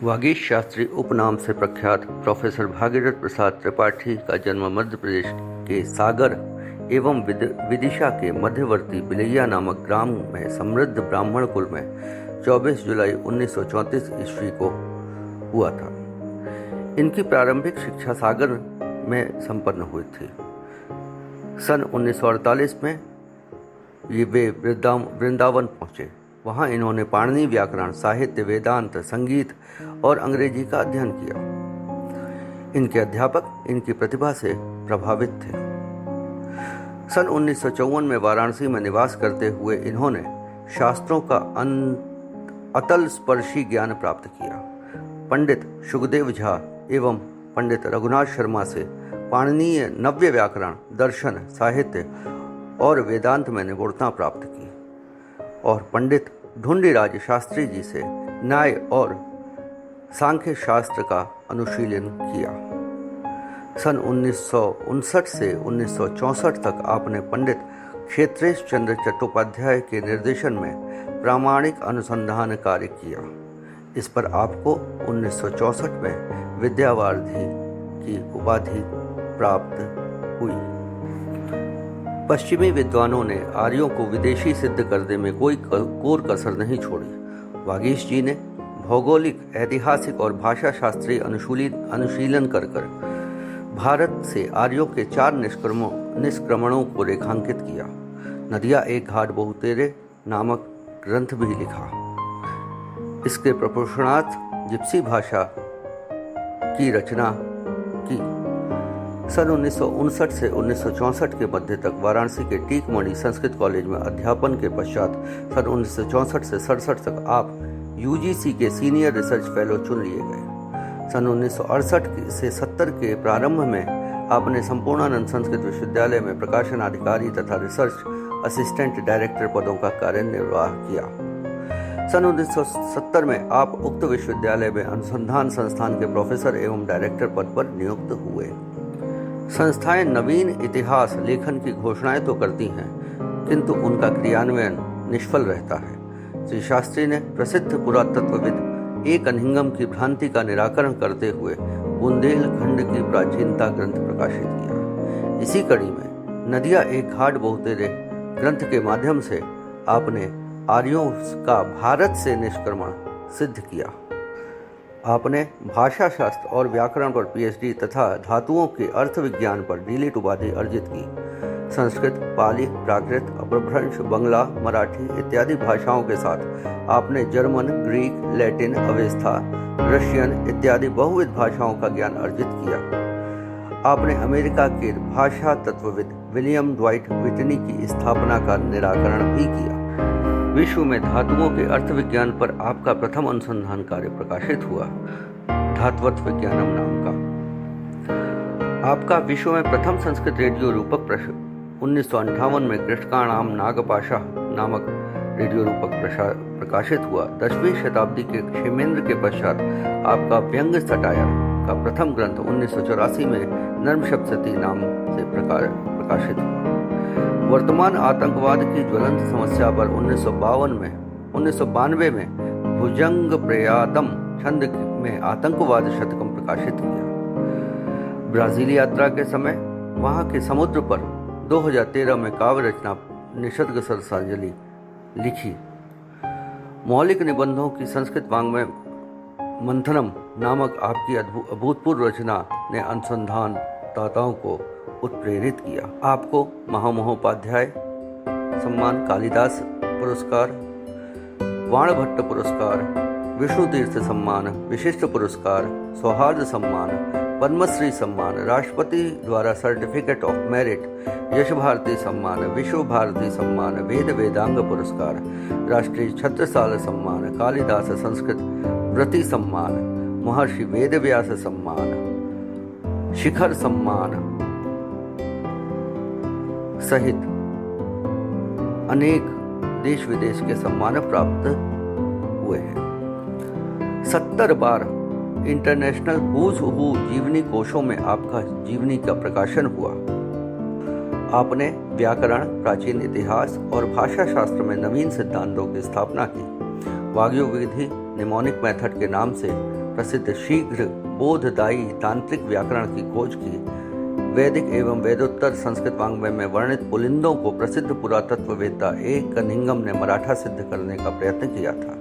वागीश शास्त्री उपनाम से प्रख्यात प्रोफेसर भागीरथ प्रसाद त्रिपाठी का जन्म मध्य प्रदेश के सागर एवं विदिशा के मध्यवर्ती बिलैया नामक ग्राम में समृद्ध ब्राह्मण कुल में 24 जुलाई 1934 ईस्वी को हुआ था। इनकी प्रारंभिक शिक्षा सागर में संपन्न हुई थी। सन 1948 में वे वृंदावन पहुंचे। वहां इन्होंने पाणिनि व्याकरण, साहित्य, वेदांत, संगीत और अंग्रेजी का अध्ययन किया। इनके अध्यापक इनकी प्रतिभा से प्रभावित थे। सन 1954 में वाराणसी में निवास करते हुए इन्होंने शास्त्रों का अतल स्पर्शी ज्ञान प्राप्त किया। पंडित शुकदेव झा एवं पंडित रघुनाथ शर्मा से पाणिनीय नव्य व्याकरण, दर्शन, साहित्य और वेदांत में निपुणता प्राप्त की और पंडित ढूंढीराज शास्त्री जी से न्याय और सांख्य शास्त्र का अनुशीलन किया। सन 1959 से 1964 तक आपने पंडित क्षेत्रेश चंद्र चट्टोपाध्याय के निर्देशन में प्रामाणिक अनुसंधान कार्य किया। इस पर आपको 1964 में विद्यावारिधि की उपाधि प्राप्त हुई। पश्चिमी विद्वानों ने आर्यों को विदेशी सिद्ध करने में कोई कोर कसर नहीं छोड़ी। वागीश जी ने भौगोलिक, ऐतिहासिक और भाषा शास्त्रीय अनुशीलन कर भारत से आर्यों के 4 निष्क्रमणों को रेखांकित किया। नदिया एक घाट बहुतेरे नामक ग्रंथ भी लिखा। इसके प्रपोषणार्थ जिप्सी भाषा की रचना की। सन 1959 से 1964 के मध्य तक वाराणसी के टीकमणि संस्कृत कॉलेज में अध्यापन के पश्चात सन 1964 से 67 तक आप यूजीसी के सीनियर रिसर्च फेलो चुन लिए गए। सन 1968 से 70 के प्रारंभ में आपने संपूर्णानंद संस्कृत विश्वविद्यालय में प्रकाशन अधिकारी तथा रिसर्च असिस्टेंट डायरेक्टर पदों का कार्यनिर्वाह किया। सन 1970 में आप उक्त विश्वविद्यालय में अनुसंधान संस्थान के प्रोफेसर एवं डायरेक्टर पद पर नियुक्त हुए। संस्थाएं नवीन इतिहास लेखन की घोषणाएं तो करती हैं, किंतु उनका क्रियान्वयन निष्फल रहता है। श्री शास्त्री ने प्रसिद्ध पुरातत्वविद ए कनिंघम की भ्रांति का निराकरण करते हुए बुंदेलखंड की प्राचीनता ग्रंथ प्रकाशित किया। इसी कड़ी में नदिया एक घाट बहुतेरे ग्रंथ के माध्यम से आपने आर्यों का भारत से निष्क्रमण सिद्ध किया। आपने भाषा शास्त्र और व्याकरण पर पीएचडी तथा धातुओं के अर्थ विज्ञान पर डीलिट उपाधि अर्जित की। संस्कृत, पाली, प्राकृत, अपभ्रंश, बंगला, मराठी इत्यादि भाषाओं के साथ आपने German, Greek, Latin, Avesta, Russian इत्यादि बहुविध भाषाओं का ज्ञान अर्जित किया। आपने अमेरिका के भाषा तत्वविद विलियम ड्वाइट व्हिटनी की स्थापना का निराकरण भी किया। विश्व में धातुओं के अर्थ विज्ञान पर आपका प्रथम अनुसंधान कार्य प्रकाशित हुआ, धात्वत्व विज्ञानम नाम का। आपका विश्व में प्रथम संस्कृत रेडियो रूपक 1958 में कृष्णाणाम नागपाशा नामक रेडियो रूपक प्रकाशित हुआ। 10वीं शताब्दी के क्षेमेंद्र के पश्चात आपका व्यंग सटायर का प्रथम ग्रंथ 1984 में नर्मशप्तशती नाम से प्रकाशित हुआ। वर्तमान आतंकवाद की ज्वलंत समस्या पर 1992 में भुजंग प्रयातम छंद में आतंकवाद शतकम प्रकाशित किया। ब्राजील यात्रा के समय वहां के समुद्र पर 2013 में काव्य रचना निषद्ग सरसांजलि लिखी। मौलिक निबंधों की संस्कृत वाङ्मय मंथनम नामक आपकी अभूतपूर्व रचना ने अनुसंधानदाताओं को उत्प्रेरित किया। आपको महामहोपाध्याय सम्मान, कालिदास पुरस्कार, वाणभट्ट पुरस्कार, विष्णु तीर्थ सम्मान, विशिष्ट पुरस्कार, सौहार्द सम्मान, पद्मश्री सम्मान, राष्ट्रपति द्वारा सर्टिफिकेट ऑफ मेरिट, यश भारती सम्मान, विश्व भारती सम्मान, वेद वेदांग पुरस्कार, राष्ट्रीय छत्रसाल सम्मान, कालिदास संस्कृत व्रति सम्मान, महर्षि वेदव्यास सम्मान, शिखर सम्मान सहित अनेक देश विदेश के सम्मान प्राप्त हुए हैं। 70 बार इंटरनेशनल हूज हू जीवनी कोशों में आपका जीवनी का प्रकाशन हुआ। आपने व्याकरण, प्राचीन इतिहास और भाषा शास्त्र में नवीन सिद्धांतों की स्थापना की। वाग्योग विधि, निमोनिक मेथड के नाम से प्रसिद्ध शीघ्र बोधदायी तांत्रिक व्याकरण की खोज की। वैदिक एवं वेदोत्तर संस्कृत वाङ्मय में वर्णित पुलिंदों को प्रसिद्ध पुरातत्ववेत्ता ए कनिंगम ने मराठा सिद्ध करने का प्रयत्न किया था,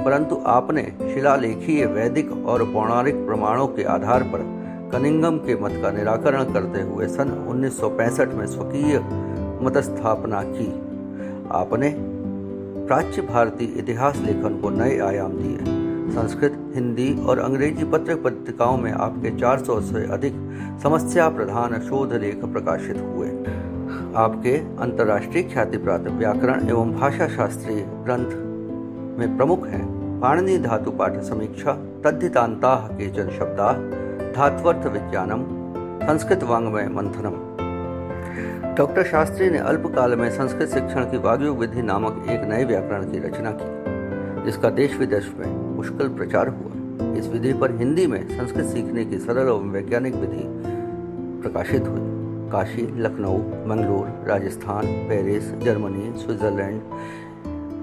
परंतु आपने शिलालेखीय वैदिक और पौराणिक प्रमाणों के आधार पर कनिंगम के मत का निराकरण करते हुए सन 1965 में स्वकीय मत स्थापना की। आपने प्राच्य भारतीय इतिहास लेखन को नए आयाम दिए। संस्कृत, हिंदी और अंग्रेजी पत्र पत्रिकाओं में आपके 400 से अधिक समस्या प्रधान शोध लेख प्रकाशित हुए। आपके अंतर्राष्ट्रीय ख्याति प्राप्त व्याकरण एवं भाषा शास्त्रीय ग्रंथ में प्रमुख हैं पाणिनि धातु पाठ समीक्षा, तद्धितान्ताः केचन शब्दाः, धात्वर्थ विज्ञानम, संस्कृत वाङ्मय मंथनम। डॉक्टर शास्त्री ने अल्पकाल में संस्कृत शिक्षण की वाग्युग विधि नामक एक नए व्याकरण की रचना की, जिसका देश विदेश में पुष्कल प्रचार हुआ। इस विधि पर हिंदी में संस्कृत सीखने की सरल और वैज्ञानिक विधि प्रकाशित हुई। Kashi, Lucknow, Mangalore, Rajasthan, Paris, Germany, Switzerland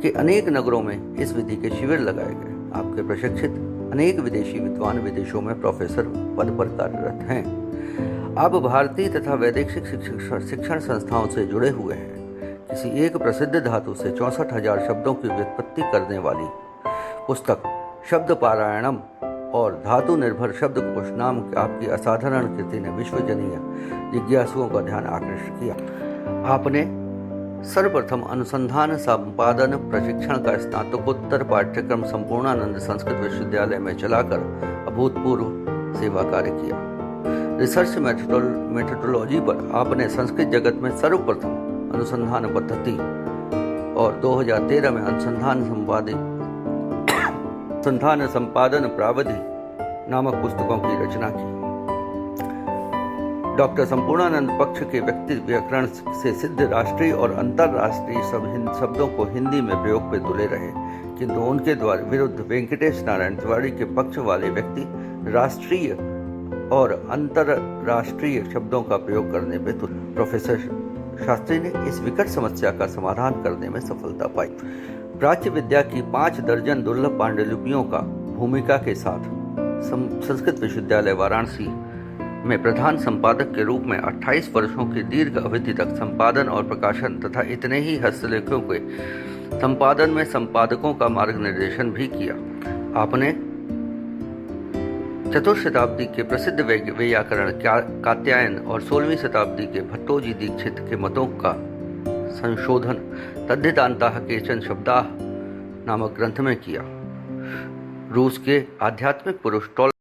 के अनेक नगरों में इस विधि के शिविर लगाए गए। आपके प्रशिक्षित अनेक विदेशी विद्वान विदेशों में प्रोफेसर पद पर कार्यरत हैं। आप भारतीय तथा वैदेशिक शिक्षण संस्थाओं से जुड़े हुए हैं। किसी एक प्रसिद्ध धातु से 64,000 शब्दों की व्युत्पत्ति करने वाली पुस्तक शब्द पारायणम और धातु निर्भर शब्दकोश नाम की आपकी असाधारण कृति ने विश्वजनीय जिज्ञासुओं का ध्यान आकृष्ट किया। आपने सर्वप्रथम अनुसंधान संपादन प्रशिक्षण का स्नातकोत्तर पाठ्यक्रम संपूर्णानंद संस्कृत विश्वविद्यालय में चलाकर अभूतपूर्व सेवा कार्य किया। रिसर्च मेथोडोलॉजी पर आपने संस्कृत जगत में सर्वप्रथम अनुसंधान पद्धति और 2013 में अनुसंधान संपादन प्रावधि नामक पुस्तकों की रचना की। डॉक्टर संपूर्णानंद पक्ष के व्यक्ति व्याकरण से सिद्ध राष्ट्रीय और अंतर्राष्ट्रीय शब्दों को हिंदी में प्रयोग पे तुले रहे, किंतु उनके द्वारा विरुद्ध वेंकटेश नारायण तिवारी के पक्ष वाले व्यक्ति राष्ट्रीय और अंतर्राष्ट्रीय शब्दों का प्रयोग करने पे तुले। प्रोफेसर शास्त्री ने इस विकट समस्या का समाधान करने में सफलता पाई। प्राच्य विद्या की 5 दर्जन दुर्लभ पांडुलिपियों का भूमिका के साथ संस्कृत विश्वविद्यालय वाराणसी में प्रधान संपादक के रूप में 28 वर्षों की दीर्घ अवधि तक संपादन और प्रकाशन तथा इतने ही हस्तलेखों के संपादन में संपादकों का मार्गनिर्देशन भी किया। आपने चतुर्थ शताब्दी के प्रसिद्ध वैयाकरण कात्यायन और 16वीं शताब्दी के भट्टोजी दीक्षित के मतों का संशोधन तद्धितान्ताः केचन शब्दाः नामक ग्रंथ में किया। रूस के आध्यात्मिक पुरुष